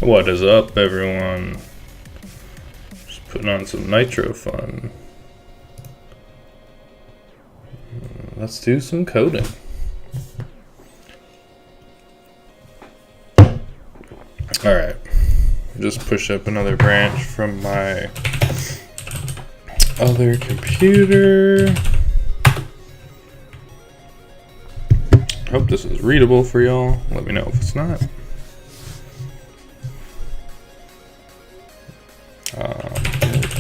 What is up, everyone? Just putting on some nitro fun. Let's do some coding. Alright, just push up another branch from my other computer. Hope this is readable for y'all. Let me know if it's not.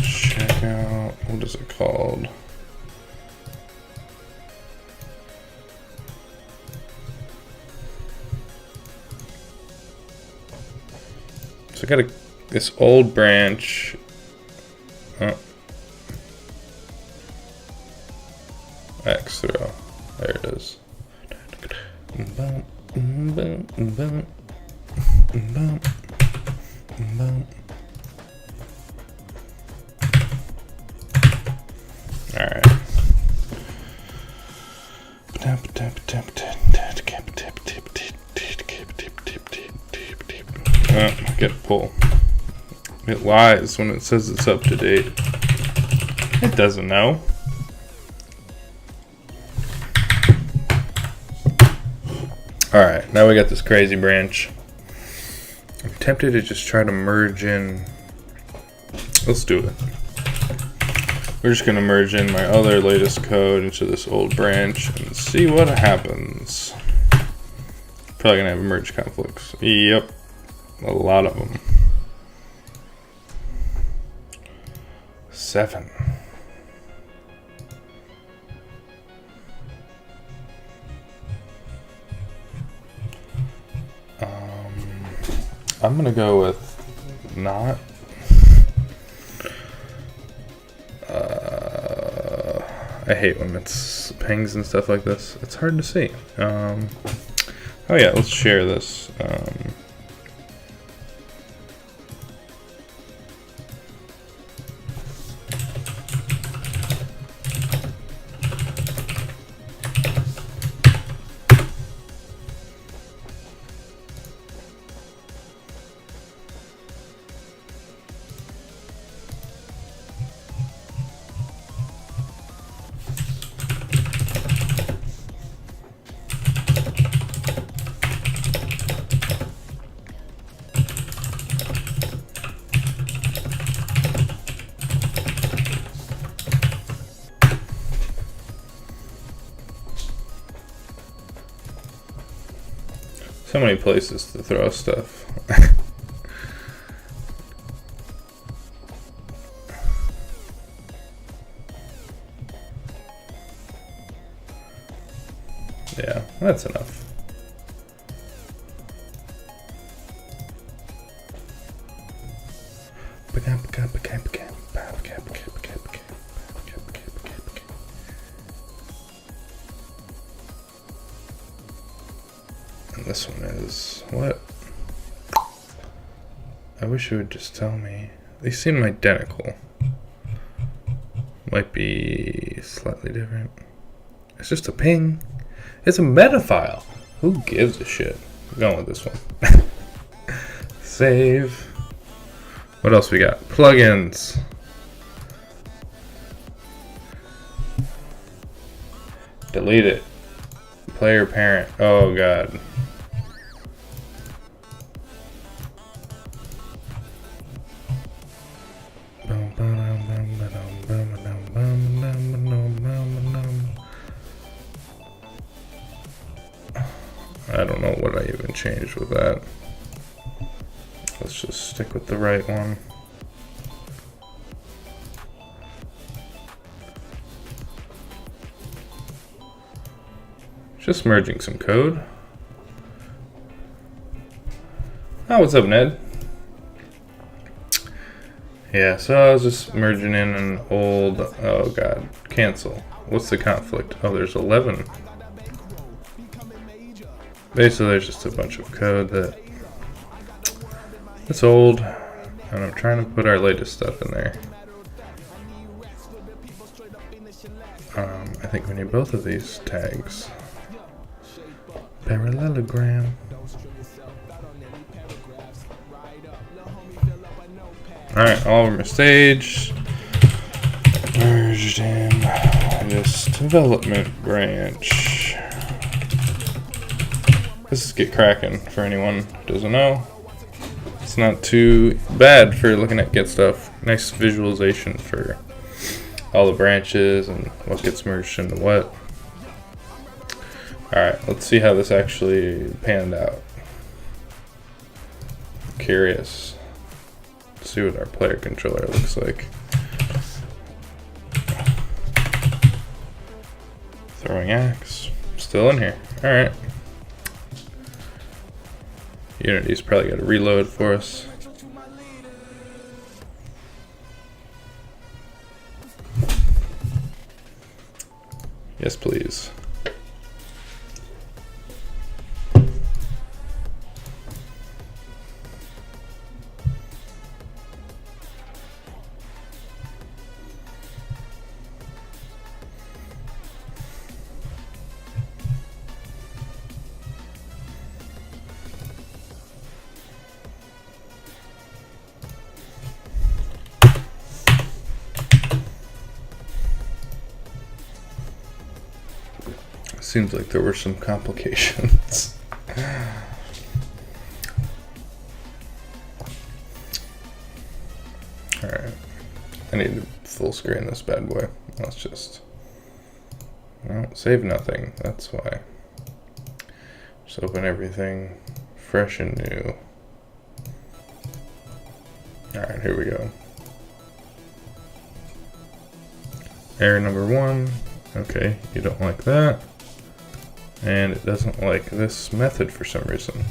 Check out, what is it called? So I got this old branch. X throw. There it is. Alright. Get pull. It lies when it says it's up to date. It doesn't know. Alright, now we got this crazy branch. I'm tempted to just try to merge in. Let's do it. We're just going to merge in my other latest code into this old branch and see what happens. Probably going to have merge conflicts. Yep. A lot of them. 7. I'm going to go with not. I hate when it's pings and stuff like this. It's hard to see. Oh yeah, let's share this. So many places to throw stuff. Yeah, that's enough. And this one is what? I wish it would just tell me. They seem identical. Might be slightly different. It's just a ping. It's a meta file. Who gives a shit? I'm going with this one. Save. What else we got? Plugins. Delete it. Player parent. Oh god. I don't know what I even changed with that. Let's just stick with the right one. Just merging some code. Oh, what's up, Ned? Yeah, so I was just merging in an old, oh god, cancel. What's the conflict? Oh, there's 11. Basically, there's just a bunch of code that's old, and I'm trying to put our latest stuff in there. I think we need both of these tags. Parallelogram. Alright, all of them are staged. Merged in this development branch. This is Get Cracking for anyone who doesn't know. It's not too bad for looking at Get stuff. Nice visualization for all the branches and what gets merged into what. Alright, let's see how this actually panned out. I'm curious. Let's see what our player controller looks like. Throwing axe. Still in here. Alright. Unity's probably got to reload for us. Yes, please. Seems like there were some complications. Alright. I need to full screen this bad boy. Let's just... well, save nothing. That's why. Just open everything fresh and new. Alright, here we go. Error number 1. Okay, you don't like that. And it doesn't like this method for some reason.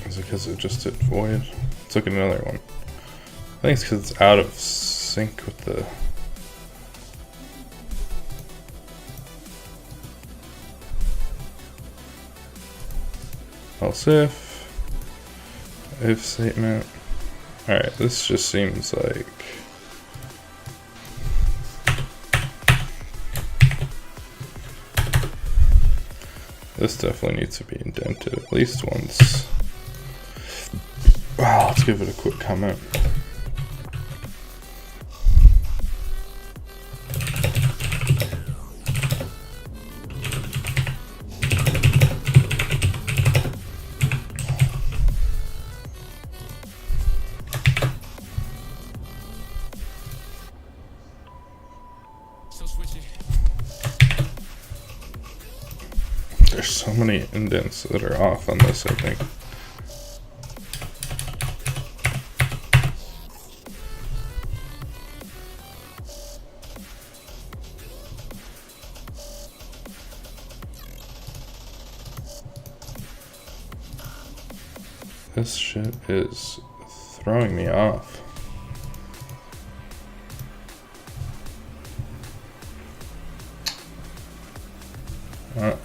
Is it because it just did void? Let's look at another one. I think it's because it's out of sync with the... else if statement. Alright, this just seems like... this definitely needs to be indented at least once. Wow, let's give it a quick comment. There's so many indents that are off on this, I think. This shit is throwing me off.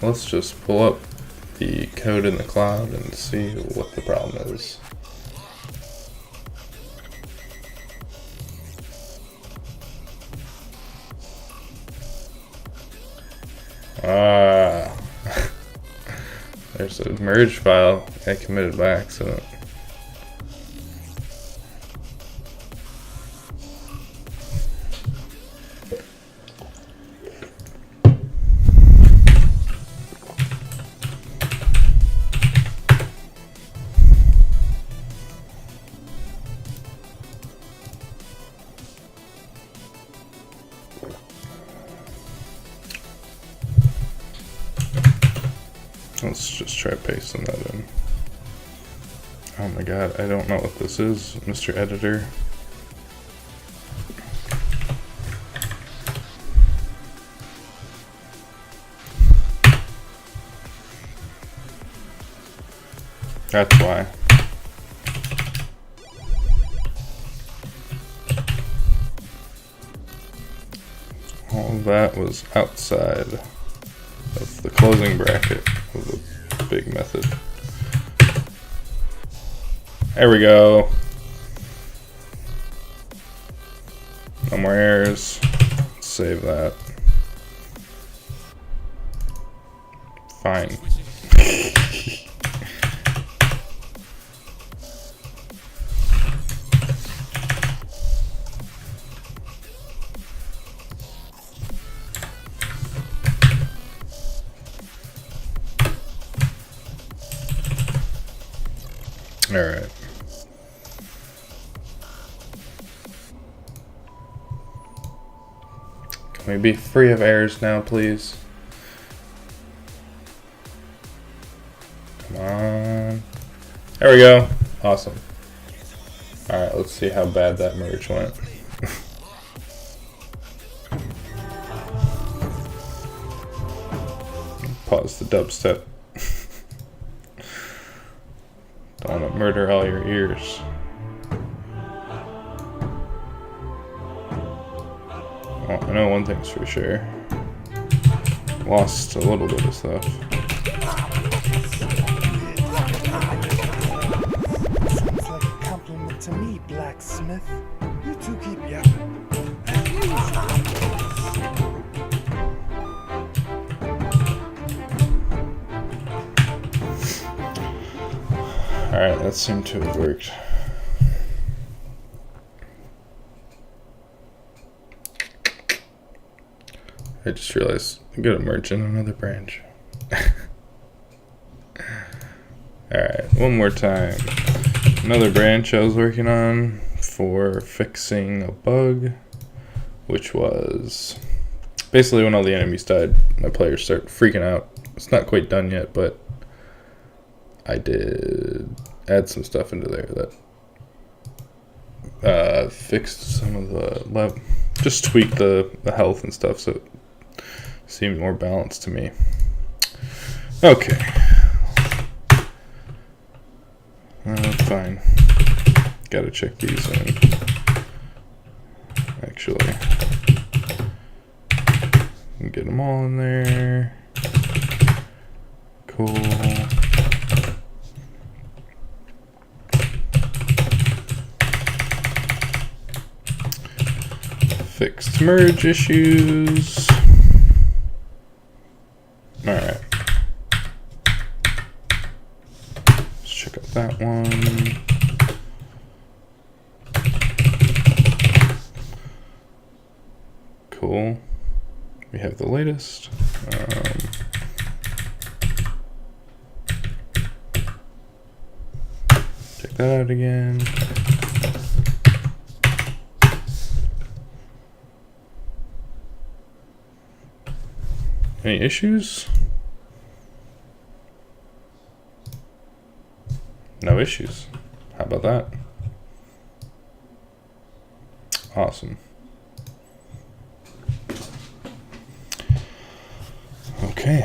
Let's just pull up the code in the cloud and see what the problem is. There's a merge file I committed by accident. Let's just try pasting that in. Oh my god, I don't know what this is, Mr. Editor. That's why. All of that was outside of the closing bracket of the big method. There we go. No more errors. Let's save that. Fine. Can we be free of errors now, please? Come on. There we go. Awesome. Alright, let's see how bad that merge went. Pause the dubstep. Don't want to murder all your ears. Well, I know one thing's for sure. Lost a little bit of stuff. Sounds like a compliment to me, blacksmith. You two keep yapping. Alright, that seemed to have worked. I just realized I gotta merge in another branch. Alright, one more time. Another branch I was working on for fixing a bug, which was basically when all the enemies died, my players start freaking out. It's not quite done yet, but I did add some stuff into there that fixed some of the just tweaked the health and stuff so it seemed more balanced to me. Okay. Fine. Gotta check these in. Actually. Get them all in there. Cool. Fixed merge issues. Alright. Let's check out that one. Cool. We have the latest. Check that out again. Any issues? No issues. How about that? Awesome. Okay.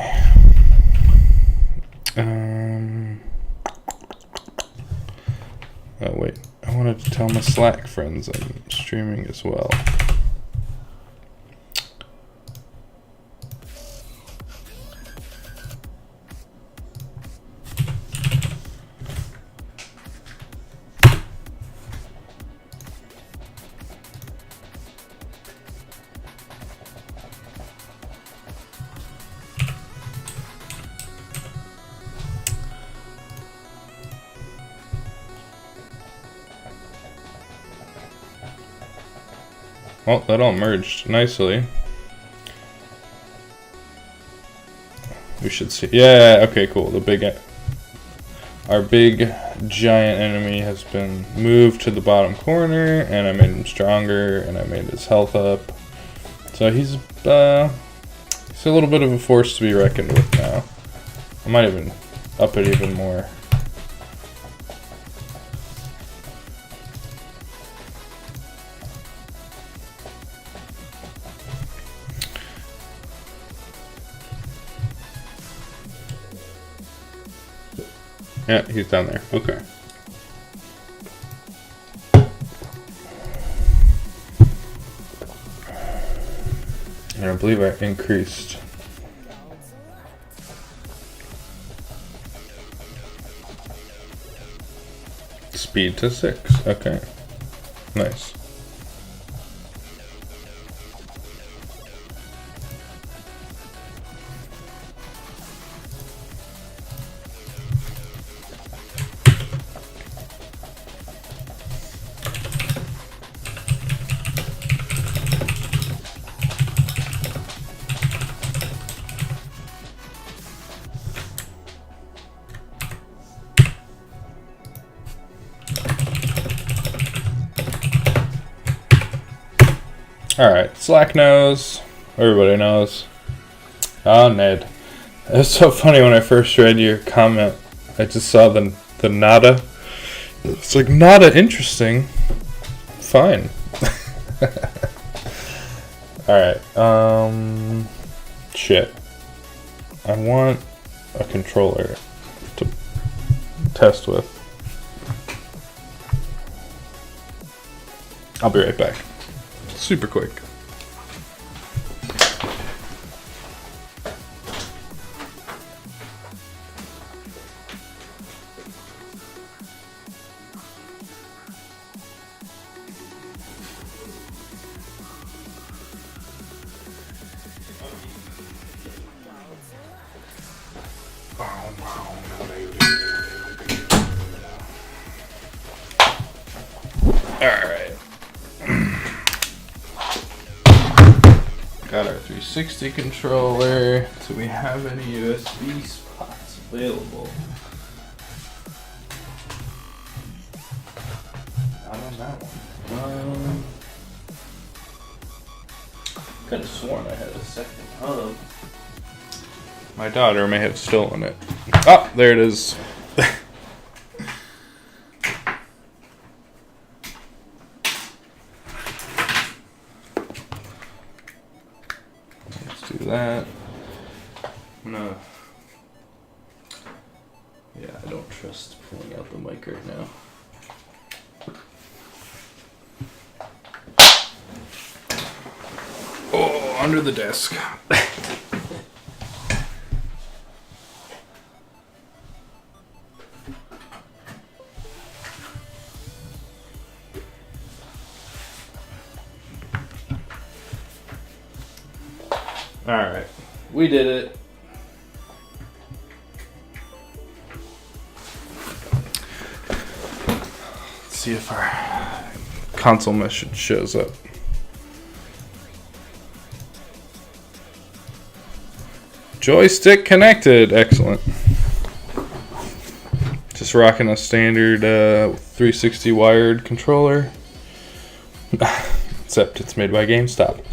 Oh wait, I wanted to tell my Slack friends I'm streaming as well. Well, that all merged nicely. We should see. Yeah, okay, cool. Our big giant enemy has been moved to the bottom corner, and I made him stronger, and I made his health up. So he's a little bit of a force to be reckoned with now. I might even up it even more. Yeah, he's down there. Okay. And I believe I increased speed to 6. Okay. Nice. Alright, Slack knows. Everybody knows. Oh, Ned. It was so funny when I first read your comment. I just saw the nada. It's like, nada interesting. Fine. Alright, shit. I want a controller to test with. I'll be right back. Super quick. Alright. Got our 360 controller. Do we have any USB spots available? Not on that one. Could have sworn I had a second hub. My daughter may have stolen it. Oh, there it is. Let's do that. No. Yeah, I don't trust pulling out the mic right now. Oh, under the desk. Alright, we did it. Let's see if our console message shows up. Joystick connected, excellent. Just rocking a standard 360 wired controller. Except it's made by GameStop.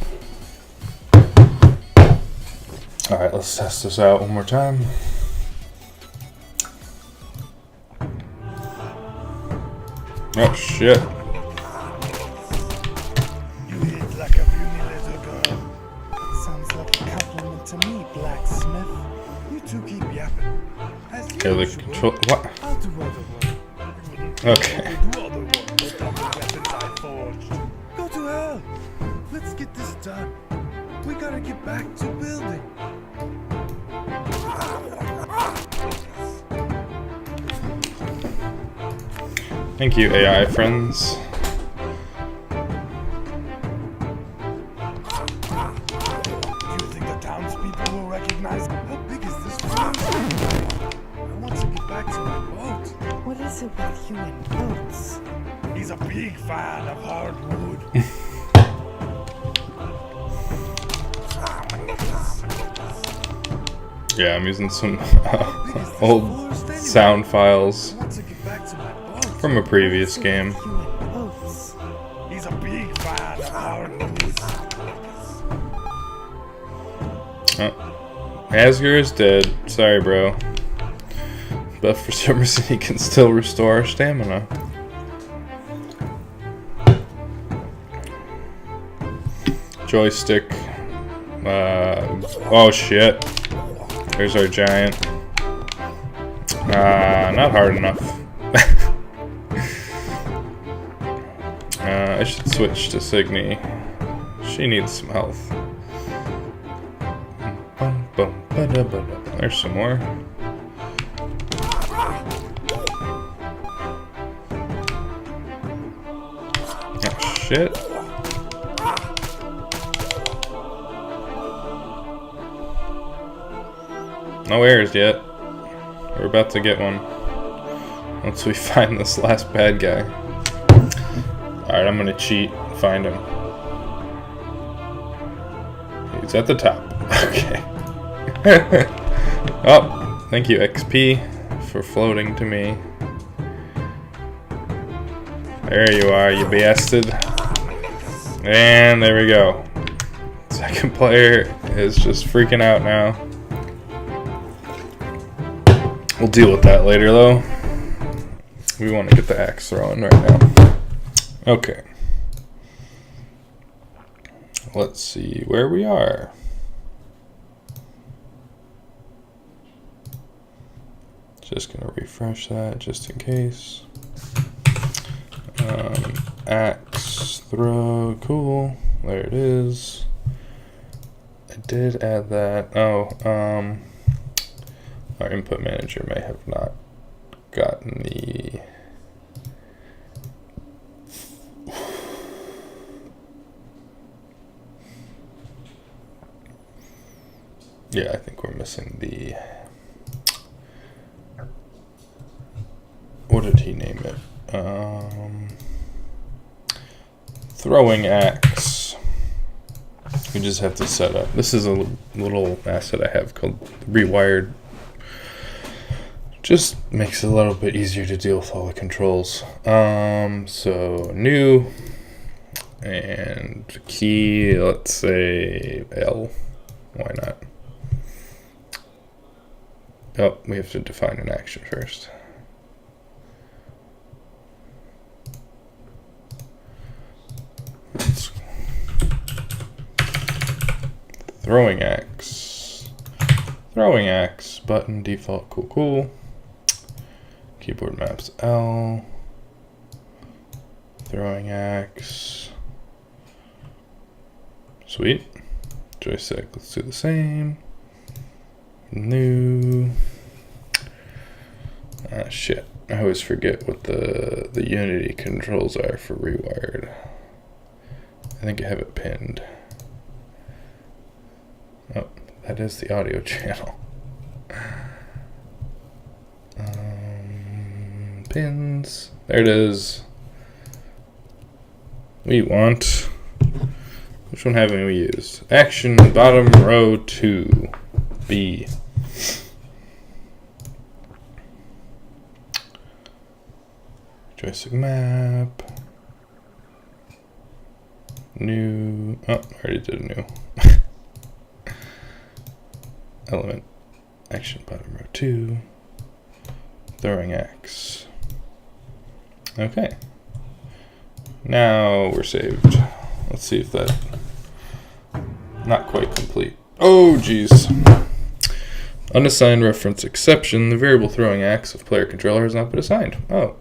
Alright, let's test this out one more time. Oh shit. You hit like a puny little girl. Sounds like a compliment to me, blacksmith. You two keep yapping. As Okay, the usual, control. What? I'll do all the work. Okay. You do all the work with the weapons I forged. Go to hell. Let's get this done. We gotta get back to building. Thank you, AI friends. Do you think the townspeople will recognize? How big is this place? I want to get back to my boat. What is it with you and boats? He's a big fan of hardwood. Yeah, I'm using some old sound files I want to get back to my boat. from a previous game. You and boats. He's a big fan of hardwood. Oh. Asger is dead. Sorry, bro. But for some reason, he can still restore our stamina. Joystick. Oh shit. There's our giant. Not hard enough. I should switch to Signy. She needs some health. There's some more. Oh shit. No errors yet. We're about to get one. Once we find this last bad guy. Alright, I'm gonna cheat. Find him. He's at the top. Okay. Oh, thank you, XP, for floating to me. There you are, you bastard. And there we go. Second player is just freaking out now. We'll deal with that later though. We want to get the axe throwing right now. Okay. Let's see where we are. Just gonna refresh that just in case. Axe throw, cool. There it is. I did add that. Oh, our input manager may have not gotten the yeah, I think we're missing the, what did he name it? Throwing axe. We just have to set up. This is a little asset I have called Rewired. Just makes it a little bit easier to deal with all the controls. So new and key, let's say L. Why not? Oh, we have to define an action first. Throwing axe. Throwing axe. Button default. Cool, cool. Keyboard maps L. Throwing axe. Sweet. Joystick. Let's do the same. New. Ah, shit. I always forget what the Unity controls are for Rewired. I think I have it pinned. Oh, that is the audio channel. Pins. There it is. We want. Which one haven't we used? Action bottom row 2. B. Joystick map. New. Oh, I already did a new. Element. Action bottom row 2. Throwing axe. Okay. Now we're saved. Let's see if that. Not quite complete. Oh, geez. Unassigned reference exception. The variable throwing axe of player controller has not been assigned. Oh,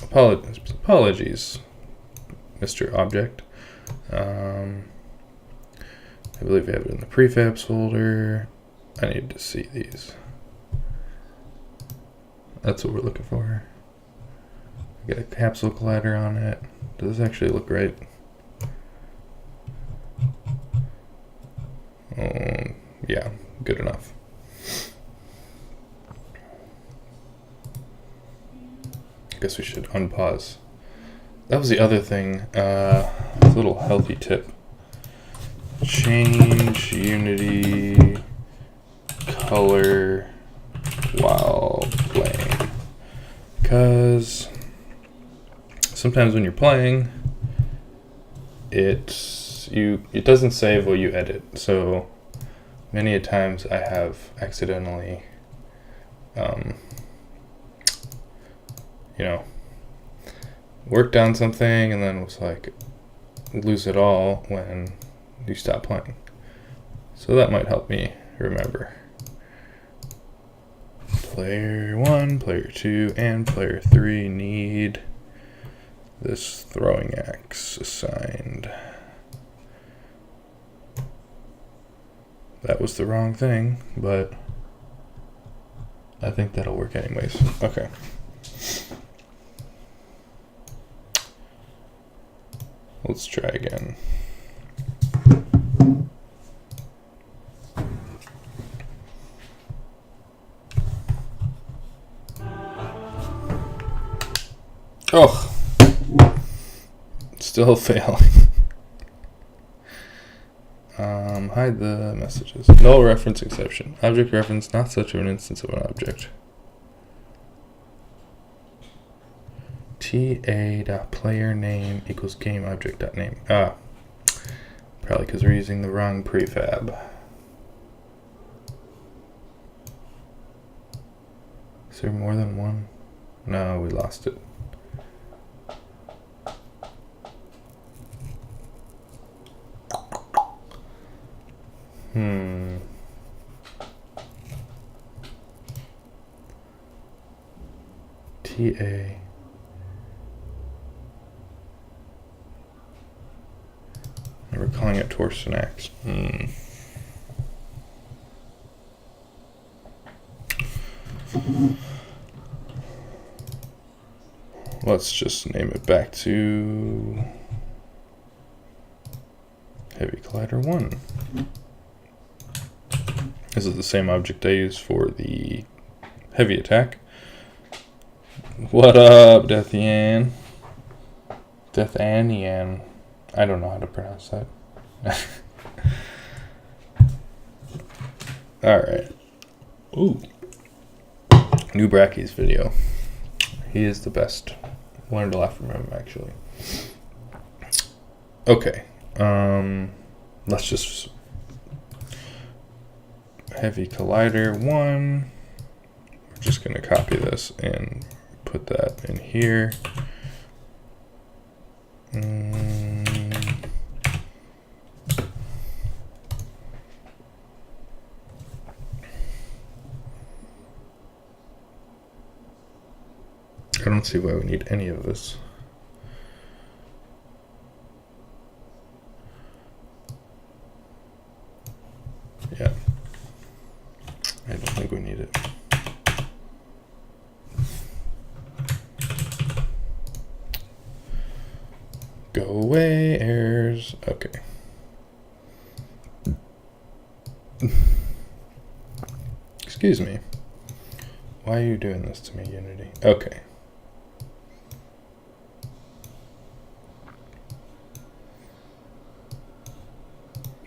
apologies, Mr. Object. I believe we have it in the prefabs folder. I need to see these. That's what we're looking for. We got a capsule collider on it. Does this actually look right? Yeah, good enough. I guess we should unpause. That was the other thing. A little healthy tip. Change Unity color while playing. Because sometimes when you're playing, it doesn't save what you edit. So many a times I have accidentally worked on something and then was like lose it all when you stop playing. So that might help me remember. Player 1, player 2, and player 3 need this throwing axe assigned. That was the wrong thing, but I think that'll work anyways. Okay. Let's try again. Oh, still failing. Hide the messages. Null reference exception. Object reference, not such an instance of an object. Ta.player name equals game object.name. Probably because we're using the wrong prefab. Is there more than one? No, we lost it. TA. We're calling it Torsion Axe. Let's just name it back to Heavy Collider 1. This is the same object I used for the heavy attack. What up, Deathian? Deathanian. I don't know how to pronounce that. Alright. Ooh. New Bracky's video. He is the best. Learned a lot from him, actually. Okay. Let's just Heavy Collider 1. We're just going to copy this and put that in here. I don't see why we need any of this. Yeah. I don't think we need it. Go away, errors. Okay. Excuse me. Why are you doing this to me, Unity? Okay.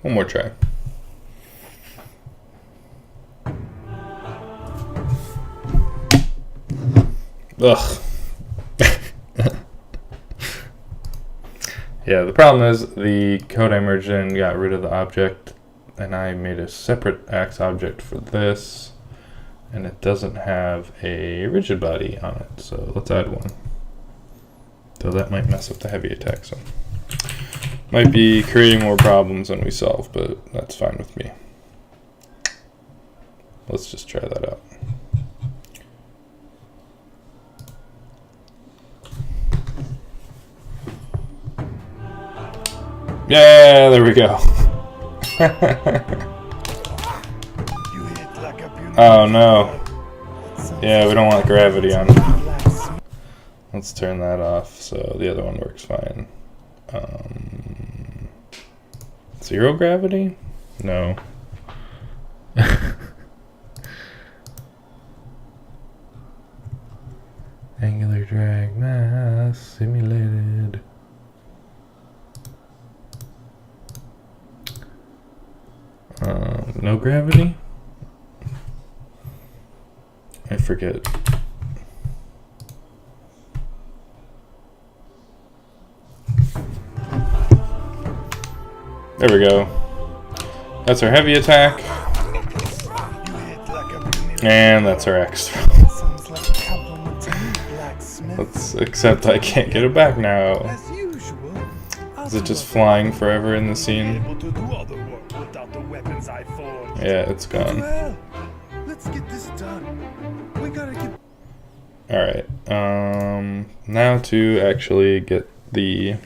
One more try. Ugh. Yeah, the problem is the code I merged in got rid of the object, and I made a separate axe object for this, and it doesn't have a rigid body on it, so let's add one. So that might mess up the heavy attack some. Might be creating more problems than we solve, but that's fine with me. Let's just try that out. Yeah, there we go. Oh no. Yeah, we don't want gravity on. Let's turn that off so the other one works fine. 0 gravity? No. Angular drag mass simulated. No gravity? I forget. There we go. That's our heavy attack. And that's our extra. Let's accept I can't get it back now. Is it just flying forever in the scene? Yeah, it's gone. Let's get this done. We gotta get. Alright. Now to actually get the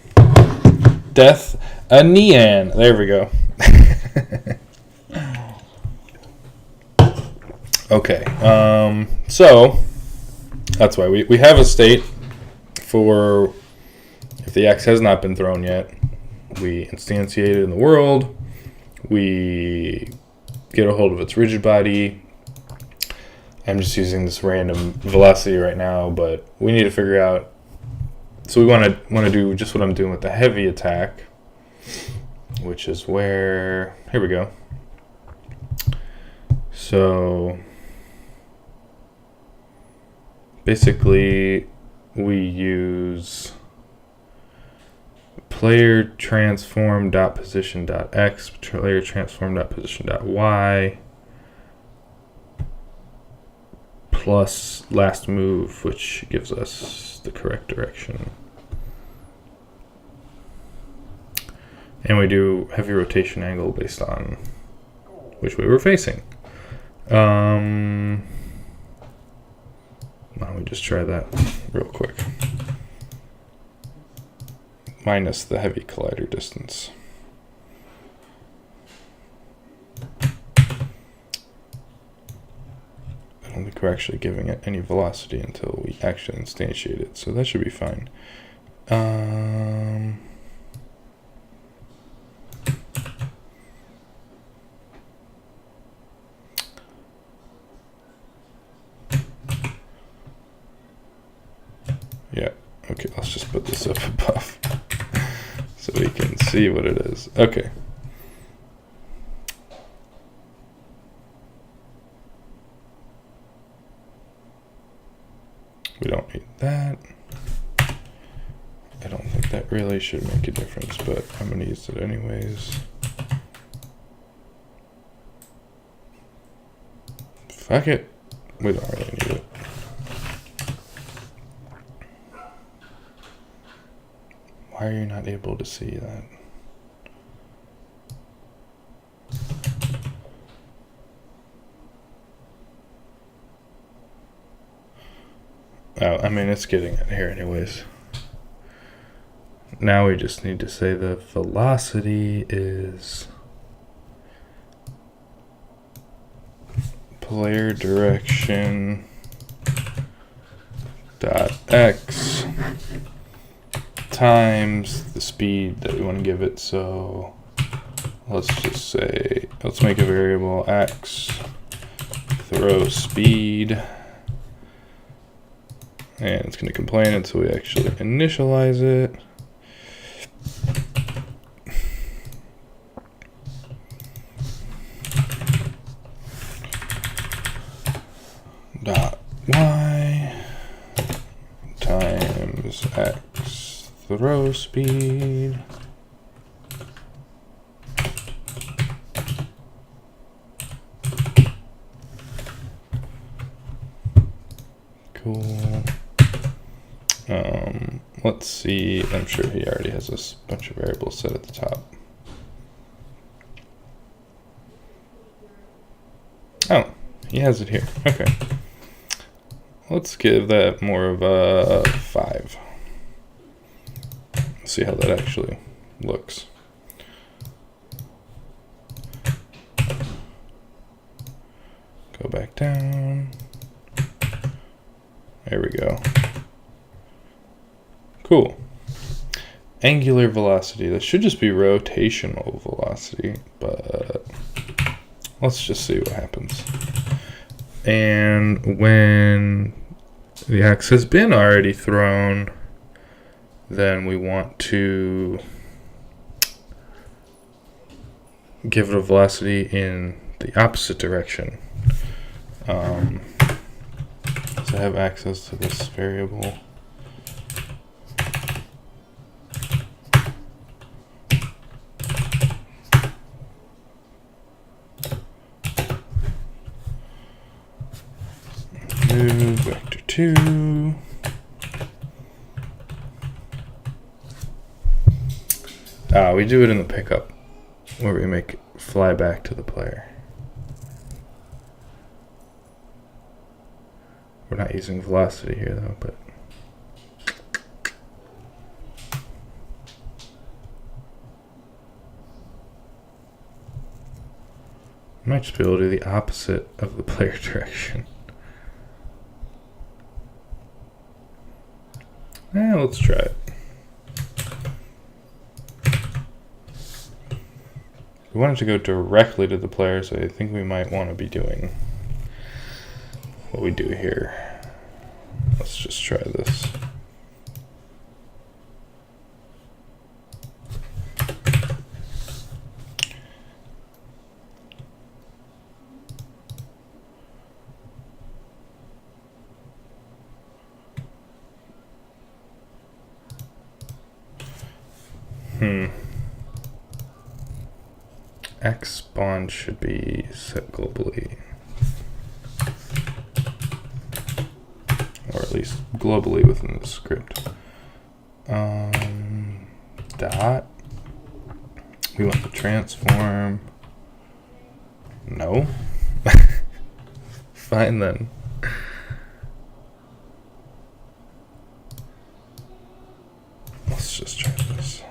Death a Nean. There we go. Okay. So that's why we have a state for if the X has not been thrown yet. We instantiate it in the world. We get a hold of its rigid body. I'm just using this random velocity right now, but we need to figure out. So we want to do just what I'm doing with the heavy attack, which is where here we go. So basically, we use player transform dot position dot x, player transform dot position dot y, plus last move, which gives us the correct direction. And we do heavy rotation angle based on which way we're facing. Why don't we just try that real quick? Minus the heavy collider distance. I don't think we're actually giving it any velocity until we actually instantiate it, so that should be fine. Yeah, okay, let's just put this up above so we can see what it is. Okay. We don't need that. I don't think that really should make a difference, but I'm going to use it anyways. Fuck it. We don't really need it. Why are you not able to see that? Oh, I mean, it's getting it here anyways. Now we just need to say the velocity is player direction dot x times the speed that we want to give it. So let's just say, let's make a variable x throw speed, and it's going to complain until we actually initialize it. Dot y times x throw speed cool. Let's see, I'm sure he already has a bunch of variables set at the top. Oh, he has it here. Okay. Let's give that more of a 5. See how that actually looks. Go back down. There we go. Cool. Angular velocity. That should just be rotational velocity, but let's just see what happens. And when the axe has been already thrown, then we want to give it a velocity in the opposite direction. So I have access to this variable. Move vector 2. We do it in the pickup where we make it fly back to the player. We're not using velocity here though, but I might just be able to do the opposite of the player direction. Let's try it. We want it to go directly to the player, so I think we might want to be doing what we do here. Let's just try this. X spawn should be set globally. Or at least globally within the script. Dot. We want the transform. No. Fine then. Let's just try this.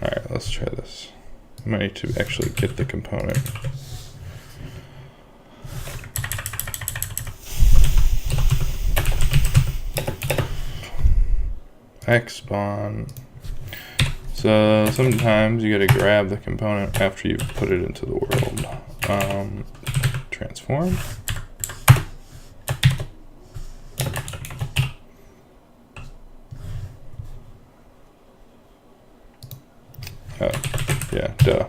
Alright, let's try this. I might need to actually get the component. X spawn. So sometimes you gotta grab the component after you've put it into the world. Transform. Oh, yeah, duh.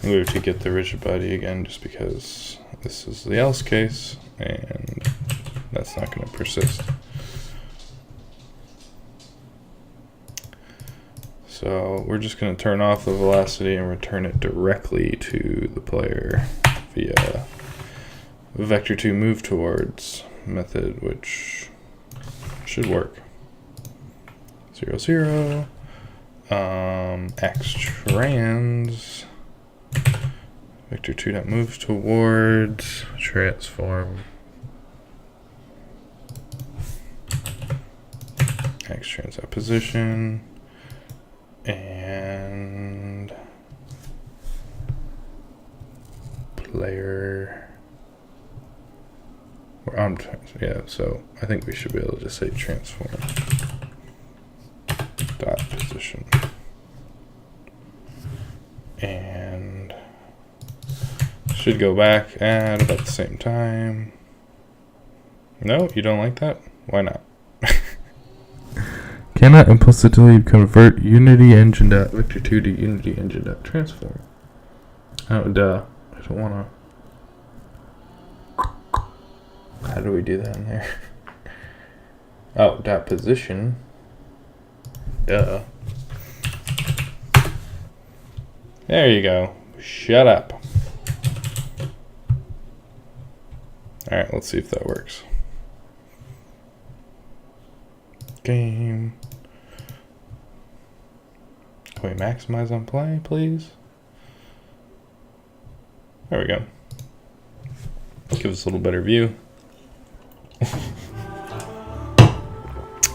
I'm going to get the rigid body again just because this is the else case and that's not going to persist. So we're just going to turn off the velocity and return it directly to the player via vector2 move towards method, which should work. 0, 0. X trans vector2 move towards transform X trans position and player. Yeah, so I think we should be able to just say transform dot position and should go back at about the same time. No, you don't like that? Why not? Cannot implicitly convert Unity engine dot vector2 to Unity engine dot transform. Oh, duh. I don't want to. How do we do that in there? Oh, dot position. Duh. There you go. Shut up. Alright, let's see if that works. Game. Can we maximize on play, please? There we go. Give us a little better view.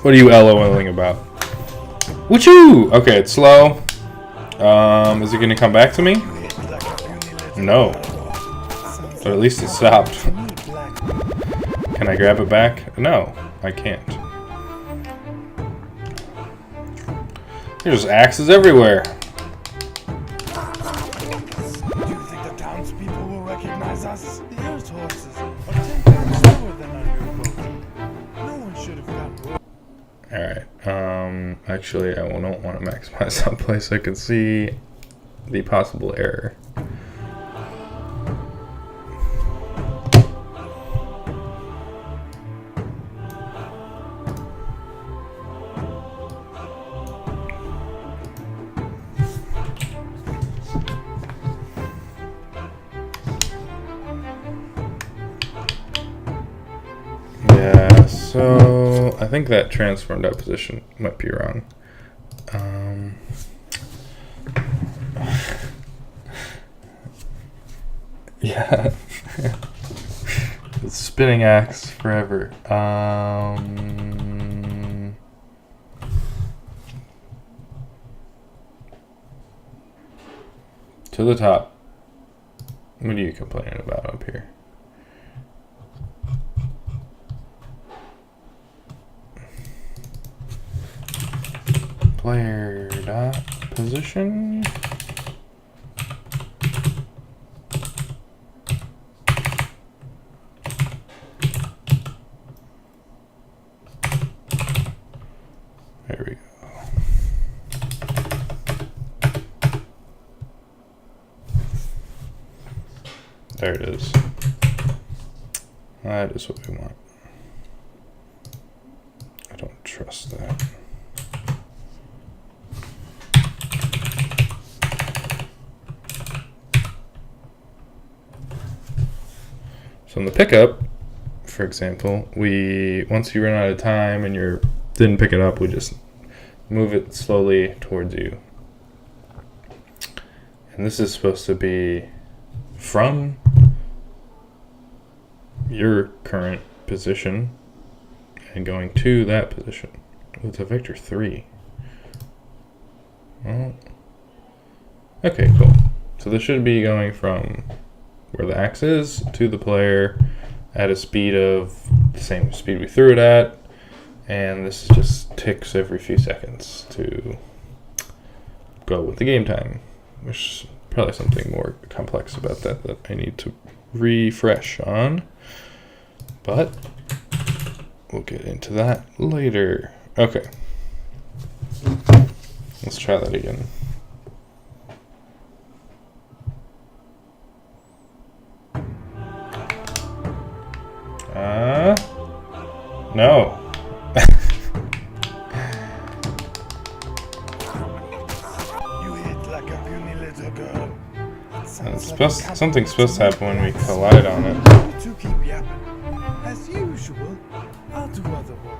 What are you LOLing about? Woochoo! Okay, it's slow. Is it gonna come back to me? No. But at least it stopped. Can I grab it back? No, I can't. There's axes everywhere. Do you think the townspeople will recognize us? The Earth horses are 10 times slower than our new boat. No one should have gotten. Alright, actually I don't want to maximize that place so I can see the possible error. Yeah, so I think that transformed out position might be wrong. Yeah, it's spinning axe forever. To the top. What are you complaining about up here? Player dot position. There it is. That is what we want. I don't trust that. So in the pickup, for example, once you run out of time and you didn't pick it up, we just move it slowly towards you. And this is supposed to be from your current position and going to that position. It's a vector 3. Well, okay, cool. So this should be going from where the axe is to the player at a speed of the same speed we threw it at, and this just ticks every few seconds to go with the game time, which is probably something more complex about that I need to refresh on, but we'll get into that later. Okay, let's try that again. No. You hit like a puny little girl. Something's supposed to happen when we collide on it. To keep yapping. As usual, I'll do other work.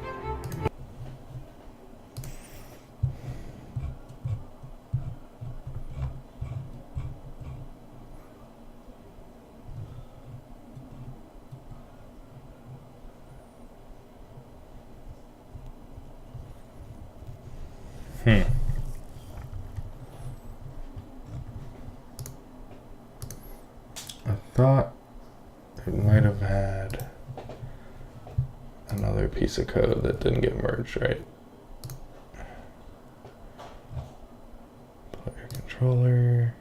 I thought it might have had another piece of code that didn't get merged, right? Player controller.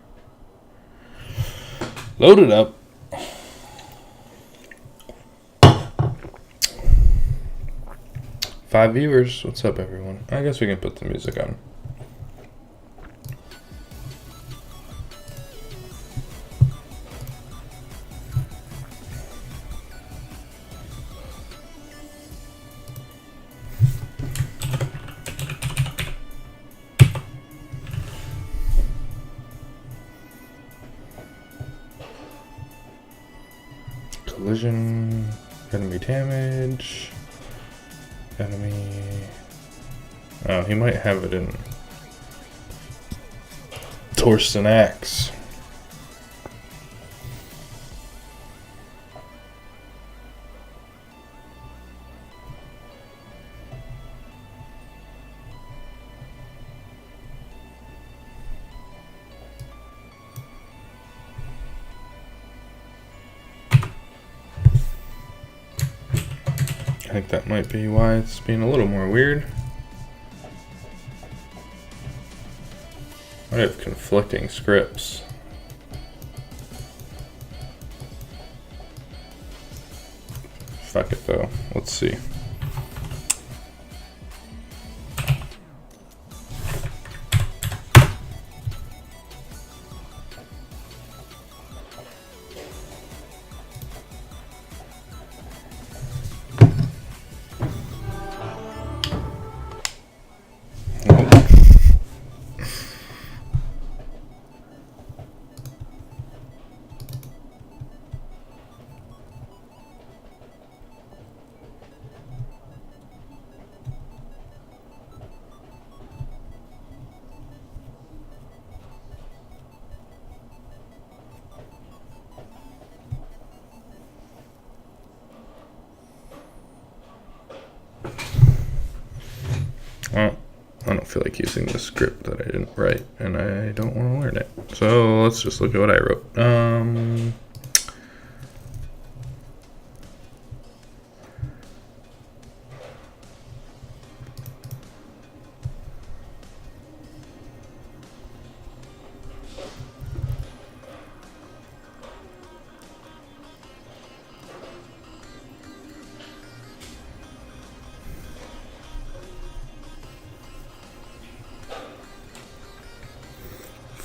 Load it up. Five viewers. What's up, everyone? I guess we can put the music on. Collision, enemy damage, enemy. Oh, he might have it in Torsten Axe. I think that might be why it's being a little more weird. I have conflicting scripts. Fuck it though. Let's see. Well, I don't feel like using the script that I didn't write, and I don't want to learn it. So let's just look at what I wrote.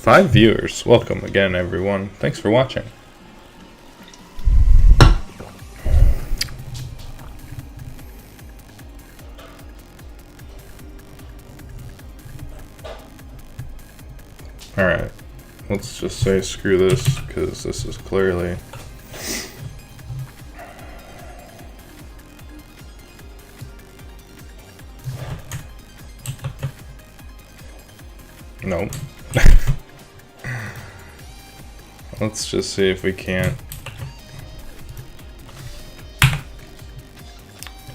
5 viewers. Welcome again, everyone. Thanks for watching. Alright, let's just say screw this, because this is clearly... Nope. Let's just see if we can't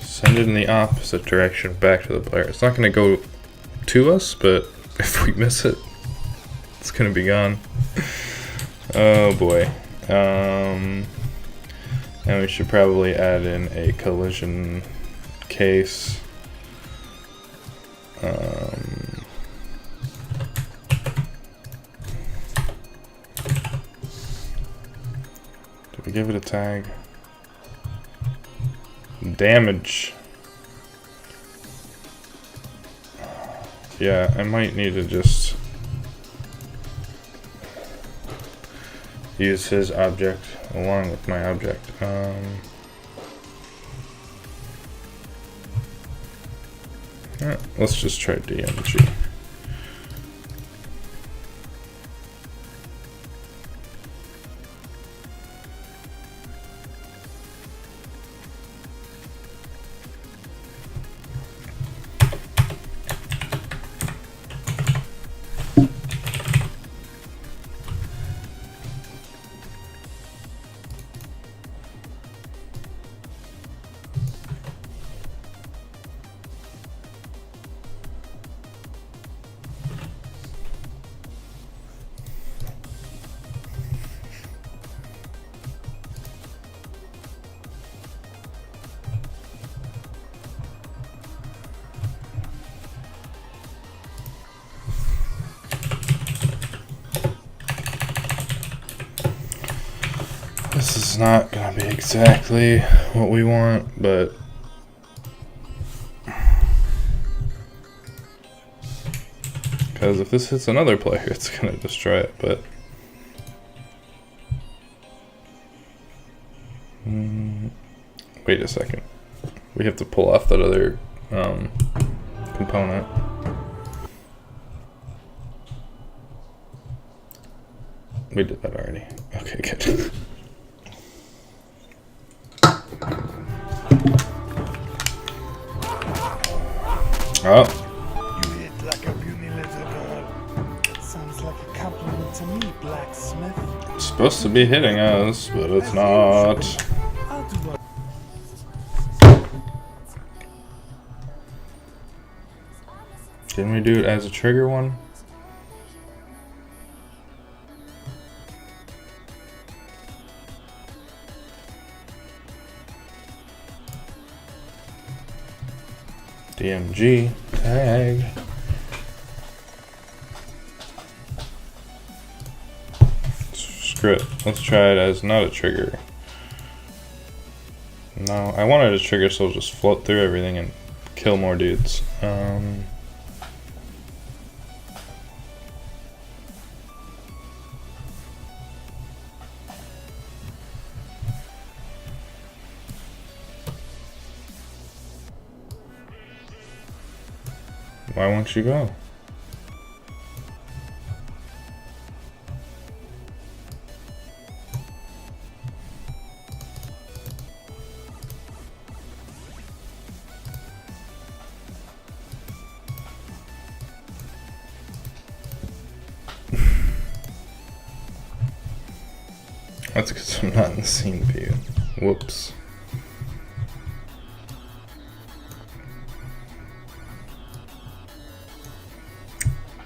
send it in the opposite direction back to the player. It's not going to go to us, but if we miss it, it's going to be gone. Oh boy. And we should probably add in a collision case. Did we give it a tag? Damage. Yeah, I might need to just use his object along with my object. Alright, let's just try DMG. This is not gonna be exactly what we want, but because if this hits another player, it's gonna destroy it. But wait a second, we have to pull off that other component. We did that already. Okay, good. Oh. You hit like a puny little girl. Sounds like a compliment to me, blacksmith. It's supposed to be hitting us, but it's not. I'll do what. Didn't we do it as a trigger one? DMG tag. Screw it. Let's try it as not a trigger. No, I wanted a trigger so it'll just float through everything and kill more dudes. Why won't you go? That's because I'm not in the scene view. Whoops.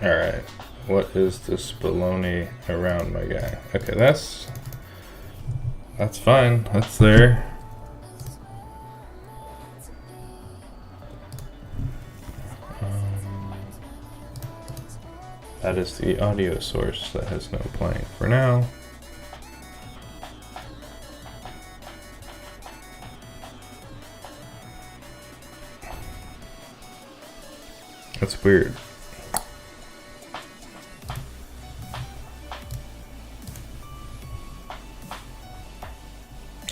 Alright, what is this baloney around my guy? Okay, that's fine, that's there. That is the audio source that has no playing for now. That's weird.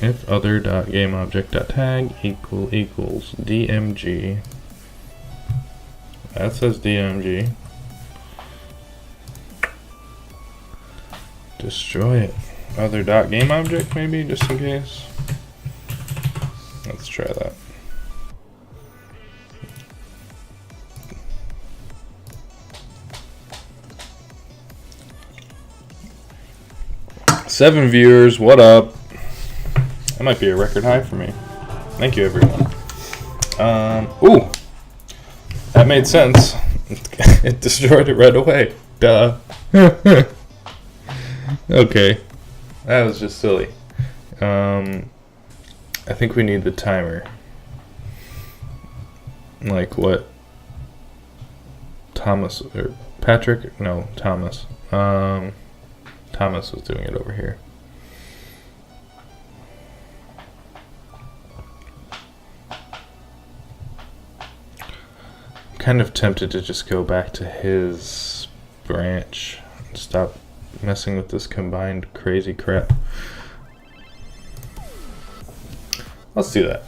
If other.gameObject.tag equals DMG. That says DMG. destroy it. Other .game object maybe, just in case. Let's try that. Seven viewers, what up? That might be a record high for me. Thank you, everyone. Ooh, that made sense. It destroyed it right away. Duh. Okay, that was just silly. I think we need the timer. Like what? Thomas or Patrick? No, Thomas. Thomas was doing it over here. I'm kind of tempted to just go back to his branch and stop messing with this combined crazy crap. Let's do that.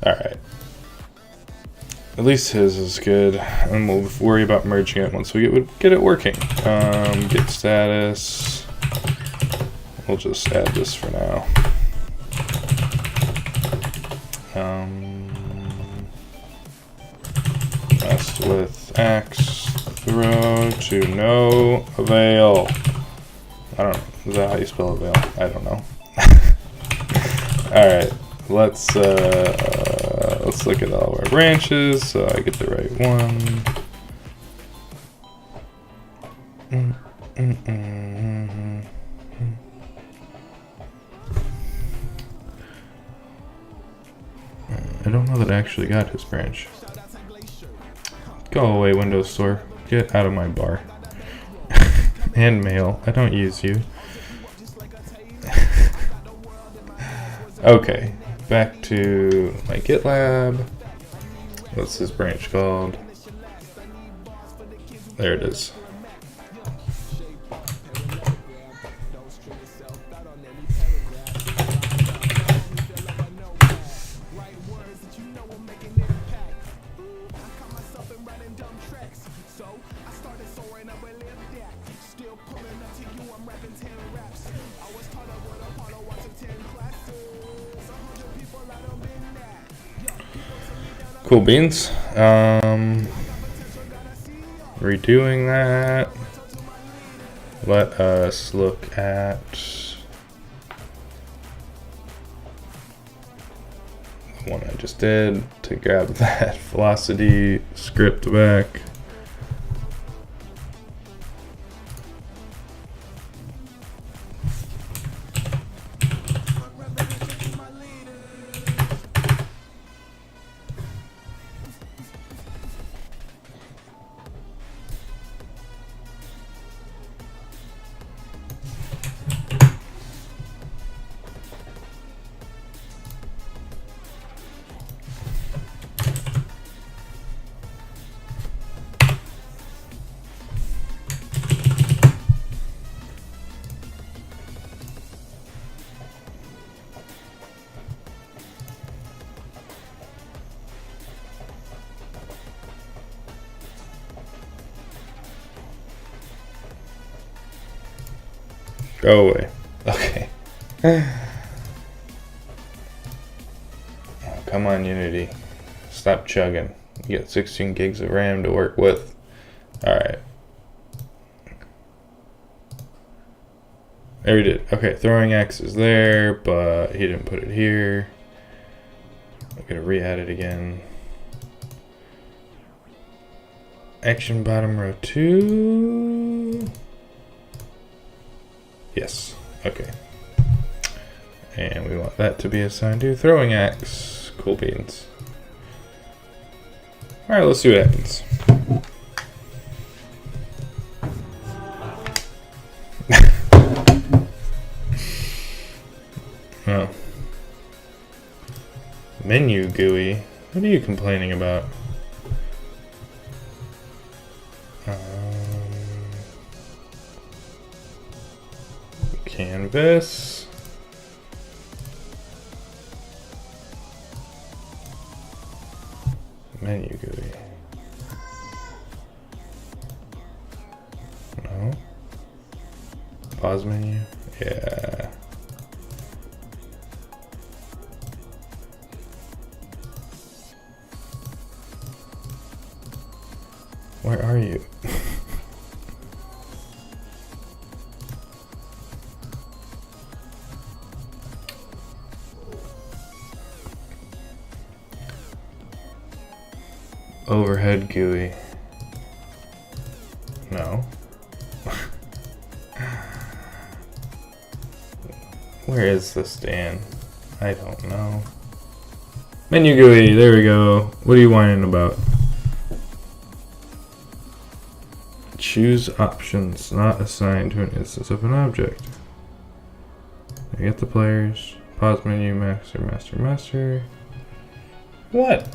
Alright. At least his is good, and we'll worry about merging it once we get it working. Get status. We'll just add this for now. Messed with axe throw to no avail. I don't know. Is that how you spell avail? I don't know. Alright, let's look at all our branches so I get the right one. I don't know that I actually got his branch. Go away, Windows Store. Get out of my bar. And mail. I don't use you. Okay, back to my GitLab. What's this branch called? There it is. Cool beans. Redoing that. Let us look at the one I just did to grab that velocity script back. Go away. Okay. Oh, come on, Unity. Stop chugging. You got 16 gigs of RAM to work with. Alright. There we did. Okay, throwing axe is there, but he didn't put it here. I'm gonna re-add it again. Action bottom row 2. Yes, okay. And we want that to be assigned to throwing axe. Cool beans. Alright, let's see what happens. Oh. Menu GUI. What are you complaining about? Canvas. Menu GUI. pause menu? Yeah. Where are you? Overhead GUI. No. Where is this, Dan? I don't know. Menu GUI, there we go. What are you whining about? Choose options not assigned to an instance of an object. You get the players. Pause menu, master, master, master. What?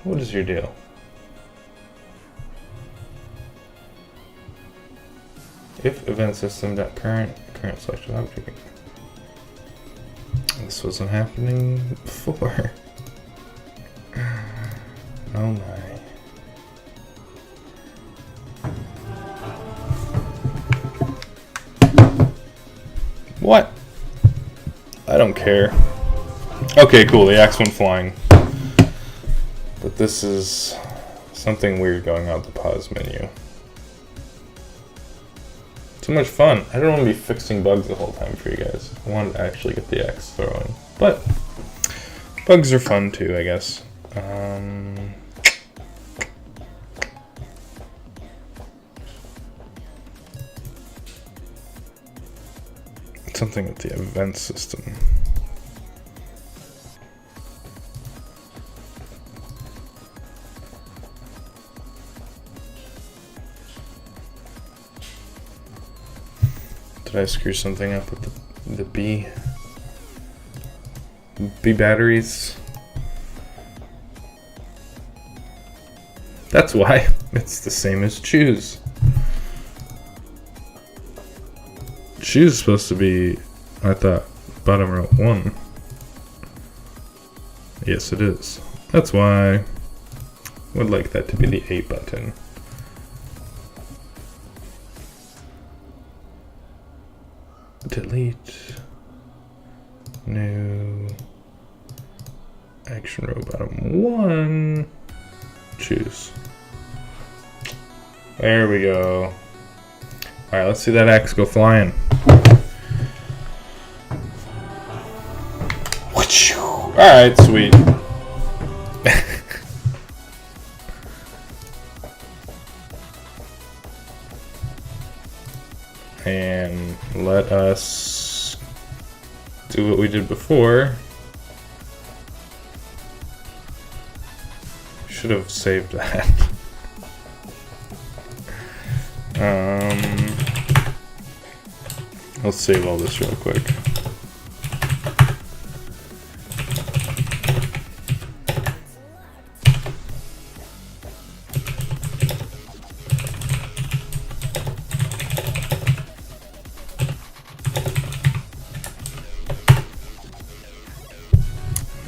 What is your deal? If event system.current selection object. This wasn't happening before. Oh my. What? I don't care. Okay, cool. The axe went flying. But this is something weird going out the pause menu. So much fun. I don't want to be fixing bugs the whole time for you guys. I wanted to actually get the axe throwing. But bugs are fun too, I guess. Something with the event system. Did I screw something up with the B batteries? That's why. It's the same as choose. Choose is supposed to be, I thought, bottom row 1. Yes, it is. That's why I would like that to be the A button. Delete. New. Action row bottom 1. Choose. There we go. Alright, let's see that axe go flying. Alright, sweet. And let us do what we did before. Should have saved that. Let's save all this real quick.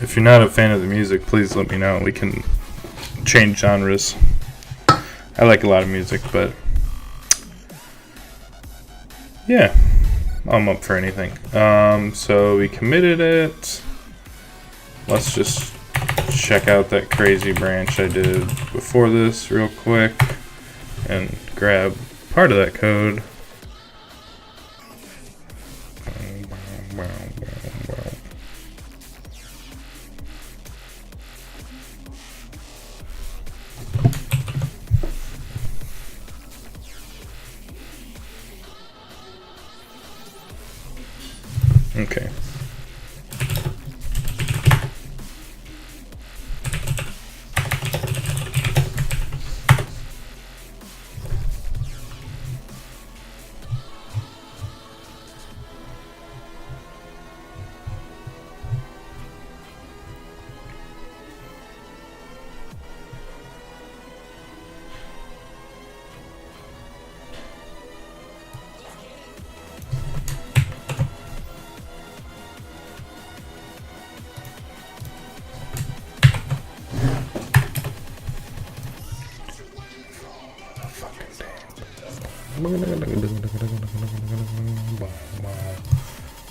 If you're not a fan of the music, please let me know. We can change genres. I like a lot of music, but yeah, I'm up for anything. So we committed it. Let's just check out that crazy branch I did before this real quick and grab part of that code. Okay.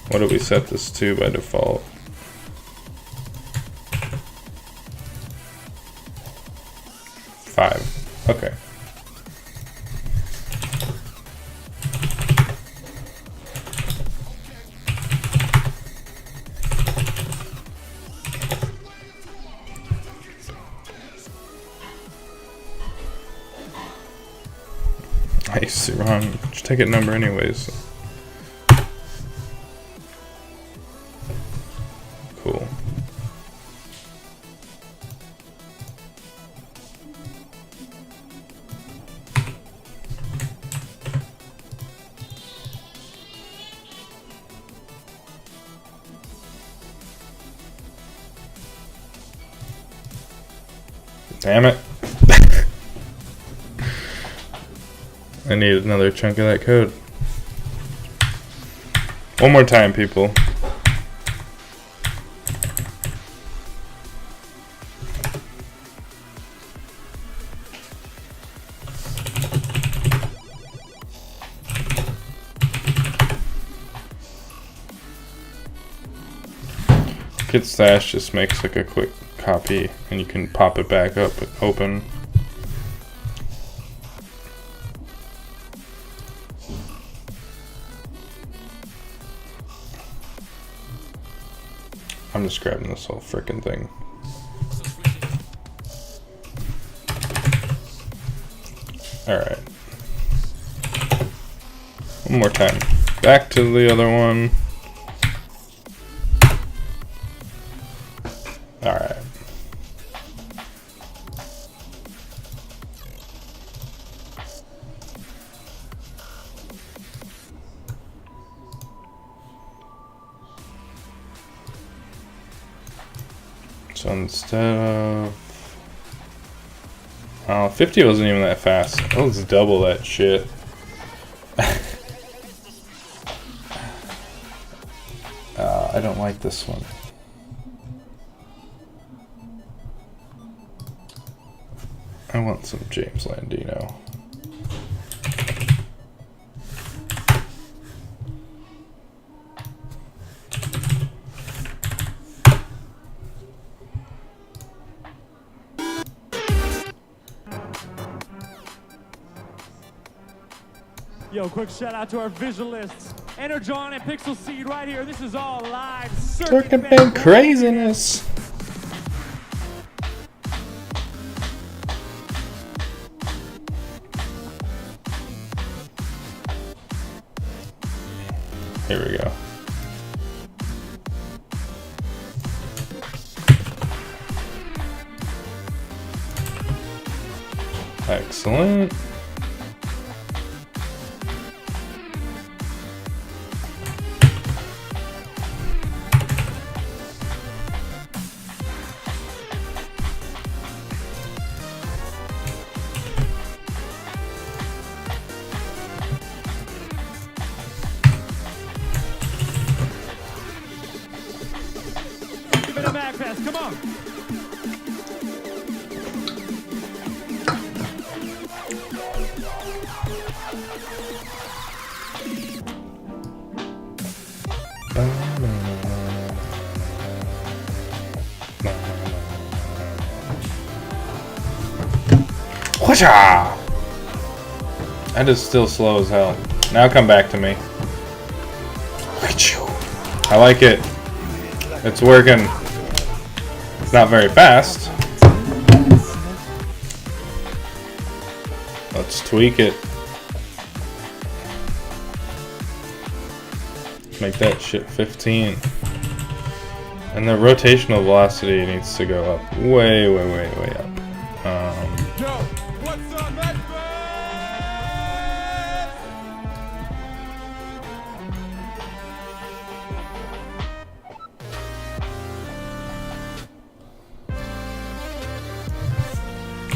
What do we set this to by default? Five. Okay. Nice, wrong. Just take it number anyways. Cool. Damn it. I need another chunk of that code. One more time, people. Git stash just makes like a quick copy and you can pop it back up and open. I'm just grabbing this whole frickin' thing. Alright. One more time. Back to the other one. Alright. So instead of 50 wasn't even that fast. Let's double that shit. I don't like this one. I want some James Landino. Yo, quick shout out to our visualists, Energon and Pixel Seed right here. This is all live circuit Big craziness. Here we go. Excellent. Give it a mag pass, come on. Whatcha? That is still slow as hell. Now come back to me. I like it. It's working. It's not very fast. Let's tweak it. Make that shit 15. And the rotational velocity needs to go up way up. Yo, what's up, man?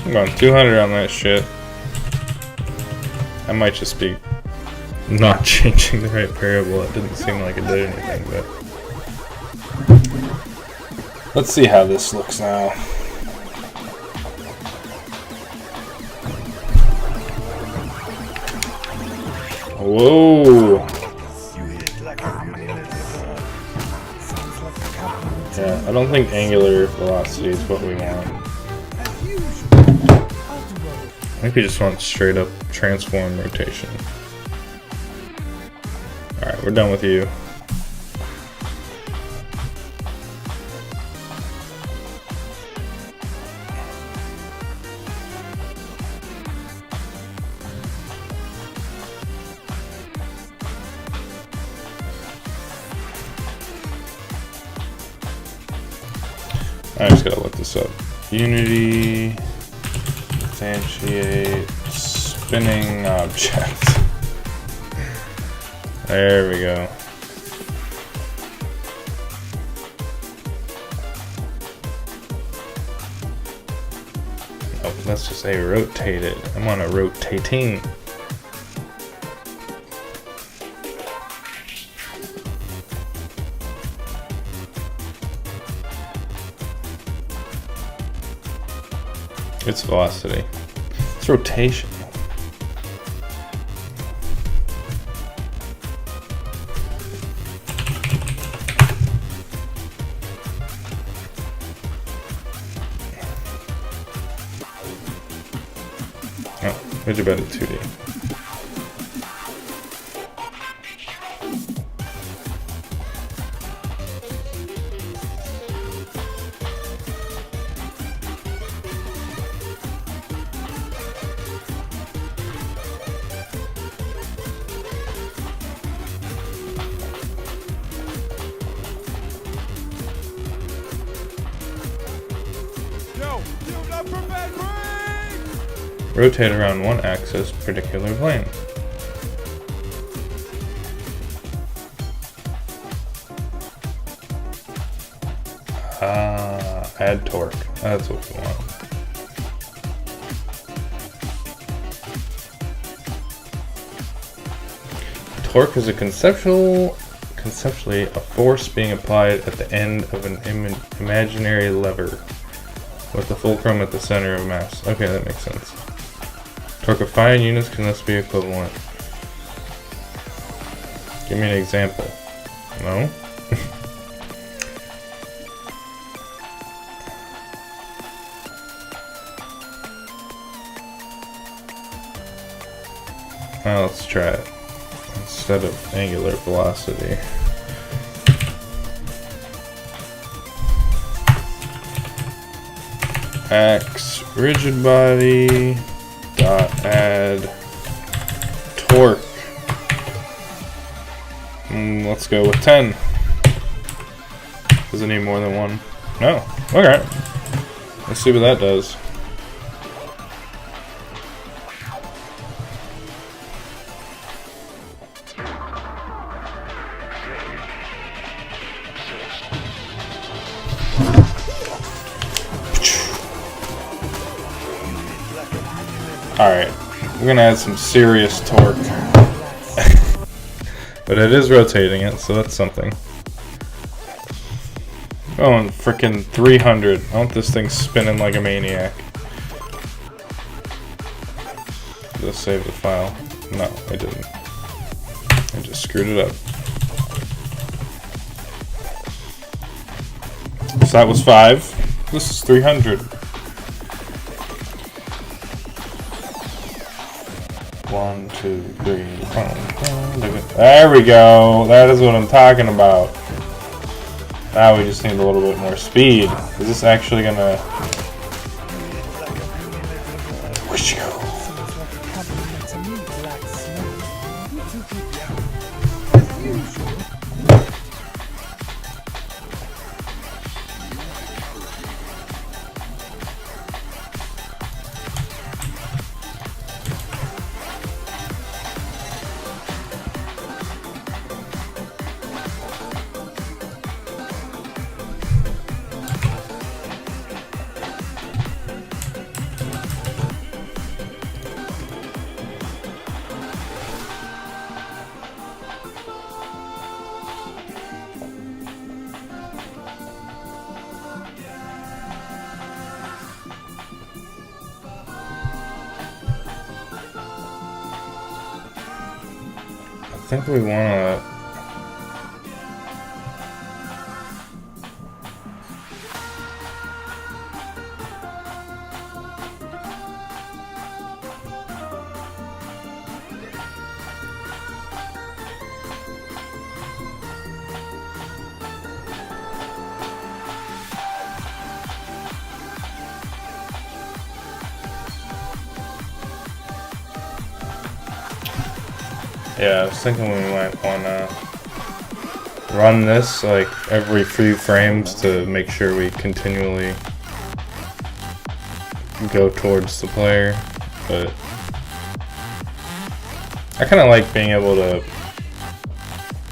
I'm going 200 on that shit. I might just be not changing the right variable. It didn't seem like it did anything, but let's see how this looks now. Whoa! You hit like a beauty lizard. Sounds like a compliment. Yeah, I don't think angular velocity is what we want. As usual. I'll do other. I think we just want straight up transform rotation. Alright, we're done with you. I just gotta look this up. Unity, instantiate, spinning object. There we go. Oh, let's just say rotated. I'm on a rotating. It's velocity. It's rotation. Oh, where'd you bet it 2D? Yo, you got perfect break! Rotate around one axis, particular plane. Add torque. That's what we want. Torque is a conceptually a force being applied at the end of an imaginary lever with the fulcrum at the center of mass. Okay, that makes sense. Torque of fine units can thus be equivalent. Give me an example. No? Well, let's try it. Instead of angular velocity. X rigid body dot add torque. Let's go with 10. Does it need more than one? No. Okay. Let's see what that does. Alright, we're gonna add some serious torque. But it is rotating it, so that's something. Oh, frickin' 300. I want this thing spinning like a maniac. Just save the file. No, I didn't. I just screwed it up. So that was 5. This is 300. 1, 2, 3. There we go. That is what I'm talking about. Now we just need a little bit more speed. Is this actually gonna? think we wanna. Yeah, I was thinking we might wanna run this like every few frames to make sure we continually go towards the player, but I kind of like being able to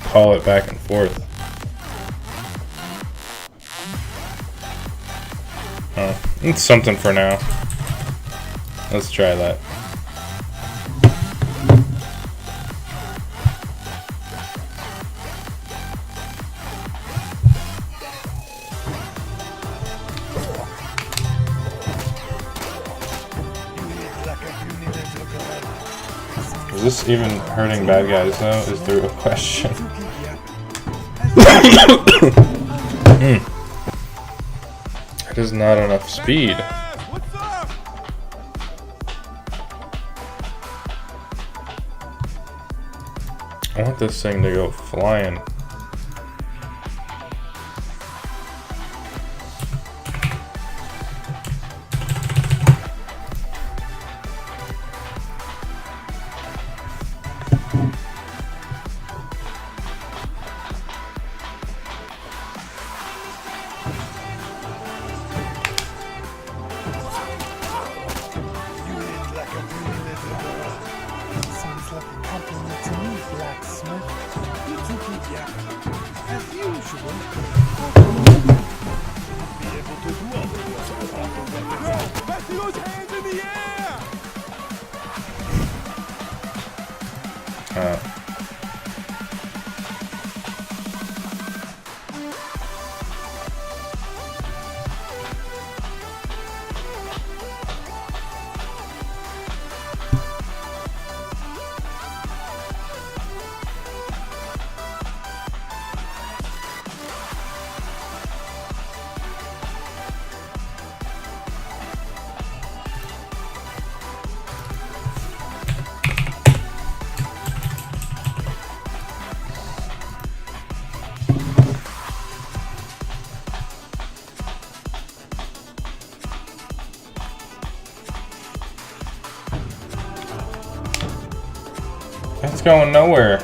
call it back and forth. Oh, it's something for now. Let's try that. Is this even hurting bad guys though, is the real question. That is not enough speed. I want this thing to go flying. It's going nowhere.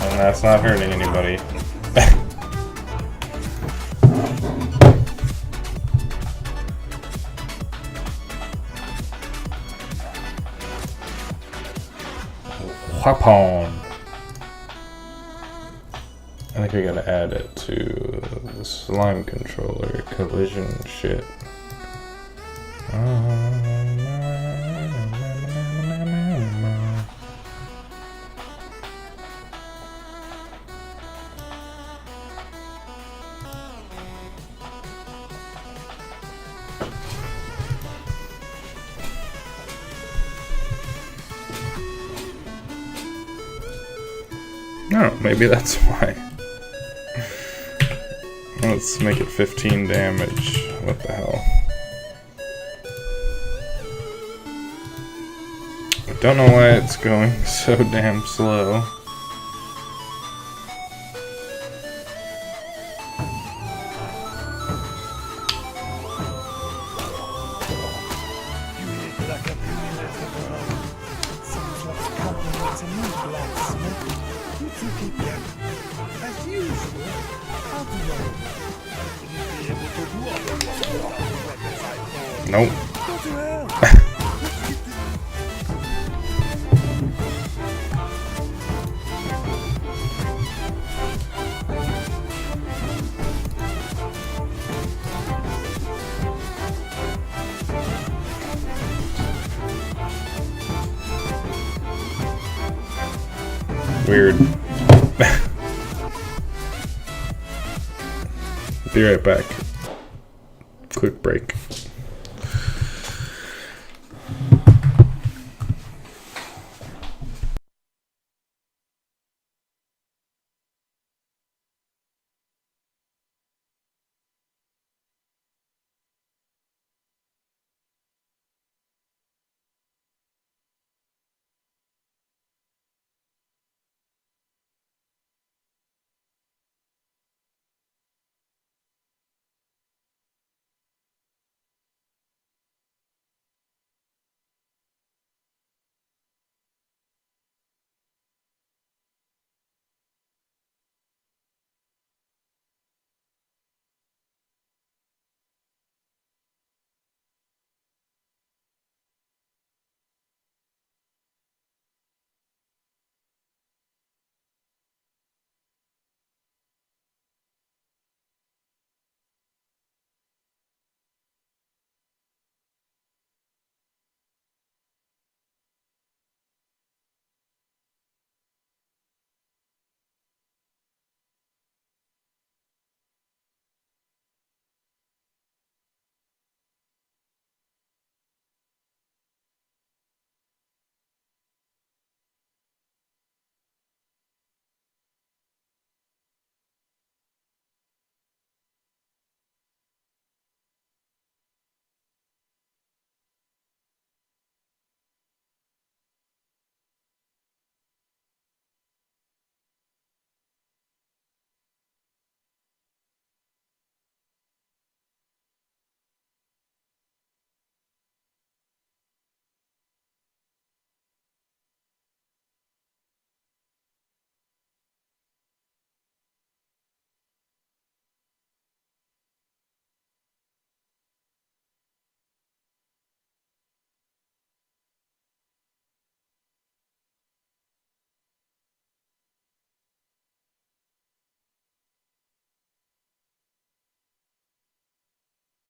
And that's not hurting anybody. Weapon. I think we gotta add it to the slime controller collision shit. Oh, maybe that's why. Let's make it 15 damage. What the hell? I don't know why it's going so damn slow. Nope. Weird. Be right back. Quick break.